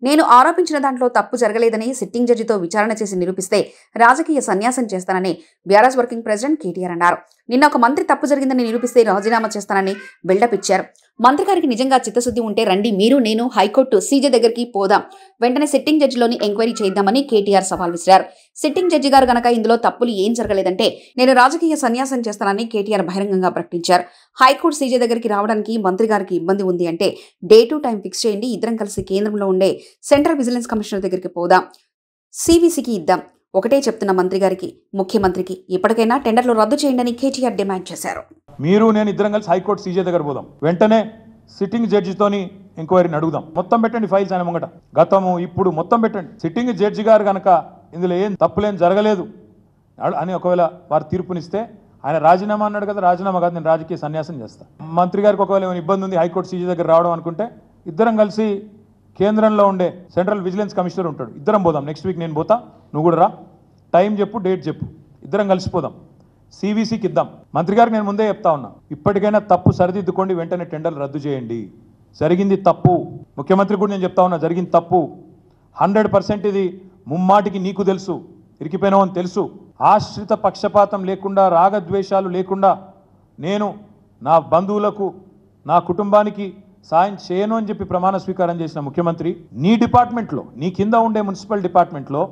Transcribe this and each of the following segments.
నేను ఆరోపించిన దాంట్లో తప్పు జరగలేదని సిట్టింగ్ జడ్జితో విచారణ చేసి నిరూపిస్తే రాజకీయ సన్యాసం చేస్తానని బీఆర్ఎస్ వర్కింగ్ ప్రెసిడెంట్ కేటీఆర్ అన్నారు. నిన్న ఒక మంత్రి తప్పు జరిగిందని నిరూపిస్తే రాజీనామా చేస్తానని బిల్డప్ ఇచ్చారు. మంత్రి గారికి నిజంగా చిత్తశుద్ధి ఉంటే రండి, మీరు నేను హైకోర్టు సీజే దగ్గరికి పోదాం, వెంటనే సిట్టింగ్ జడ్జిలోని ఎంక్వైరీ చేద్దామని కేటీఆర్ సవాల్ విసిరారు. సిట్టింగ్ జడ్జి గారు గనక ఇందులో తప్పులు ఏం జరగలేదంటే నేను రాజకీయ సన్యాసం చేస్తానని కేటీఆర్ బహిరంగంగా ప్రకటించారు. హైకోర్టు సీజే దగ్గరికి రావడానికి మంత్రి గారికి ఇబ్బంది ఉంది అంటే డే టు టైం ఫిక్స్ చేయండి, ఇద్దరం కలిసి కేంద్రంలో ఉండే సెంట్రల్ విజిలెన్స్ కమిషనర్ దగ్గరికి పోదాం, సివిసికి ఇద్దాం. ఒకటే చెప్తున్న మంత్రి గారికి, ముఖ్యమంత్రికి ఇప్పటికైనా టెండర్లు రద్దు చేయండి కేటీఆర్ డిమాండ్ చేశారు. మీరు నేను ఇద్దరం కలిసి హైకోర్టు సీజే దగ్గర పోదాం, వెంటనే సిట్టింగ్ జడ్జితోని ఎంక్వైరీని అడుగుదాం, మొత్తం పెట్టండి ఫైల్స్ ఆయన ముంగట, గతము ఇప్పుడు మొత్తం పెట్టండి. సిట్టింగ్ జడ్జి గారు కనుక ఇందులో ఏం తప్పులేం జరగలేదు అని ఒకవేళ వారు తీర్పునిస్తే ఆయన రాజీనామా అన్నాడు కదా, రాజీనామా కాదు, నేను రాజకీయ సన్యాసం చేస్తాను. మంత్రి గారికి ఒకవేళ ఏమైనా ఇబ్బంది ఉంది హైకోర్టు సీజే దగ్గర రావడం అనుకుంటే ఇద్దరం కలిసి కేంద్రంలో ఉండే సెంట్రల్ విజిలెన్స్ కమిషనర్ ఉంటాడు, ఇద్దరం పోదాం. నెక్స్ట్ వీక్ నేను పోతా, నువ్వు కూడా రా, టైం చెప్పు, డేట్ చెప్పు, ఇద్దరం కలిసిపోదాం, సివిసికి ఇద్దాం. మంత్రి గారికి నేను ముందే చెప్తా ఉన్నా, ఇప్పటికైనా తప్పు సరిదిద్దుకోండి, వెంటనే టెండర్లు రద్దు చేయండి. జరిగింది తప్పు, ముఖ్యమంత్రి కూడా నేను చెప్తా ఉన్నా, జరిగింది తప్పు 100%. ఇది ముమ్మాటికి నీకు తెలుసు, ఇరికిపోయినావు అని తెలుసు. ఆశ్రిత పక్షపాతం లేకుండా, రాగద్వేషాలు లేకుండా నేను నా బంధువులకు, నా కుటుంబానికి సాయం చేయను అని చెప్పి ప్రమాణ స్వీకారం చేసిన ముఖ్యమంత్రి, నీ డిపార్ట్మెంట్లో, నీ కింద ఉండే మున్సిపల్ డిపార్ట్మెంట్లో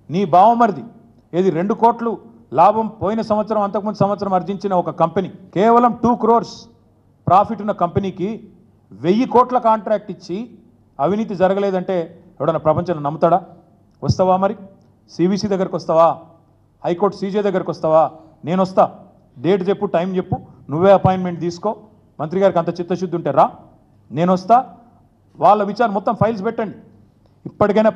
నీ బావమరిది ఏది 2 కోట్లు లాభం పోయిన సంవత్సరం అంతకుముందు సంవత్సరం ఆర్జించిన ఒక కంపెనీ, కేవలం 2 crores ప్రాఫిట్ ఉన్న కంపెనీకి 1000 కోట్ల కాంట్రాక్ట్ ఇచ్చి అవినీతి జరగలేదంటే ఎవడన్నా ప్రపంచంలో నమ్ముతాడా? వస్తావా మరి? సివిసి దగ్గరకు వస్తావా? హైకోర్టు సీజే దగ్గరకు వస్తావా? నేను వస్తా, డేట్ చెప్పు, టైం చెప్పు, నువ్వే అపాయింట్మెంట్ తీసుకో. మంత్రి గారికి అంత చిత్తశుద్ధి ఉంటే రా, నేను వస్తా, వాళ్ళ విచారణ మొత్తం ఫైల్స్ పెట్టండి. ఇప్పటికైనా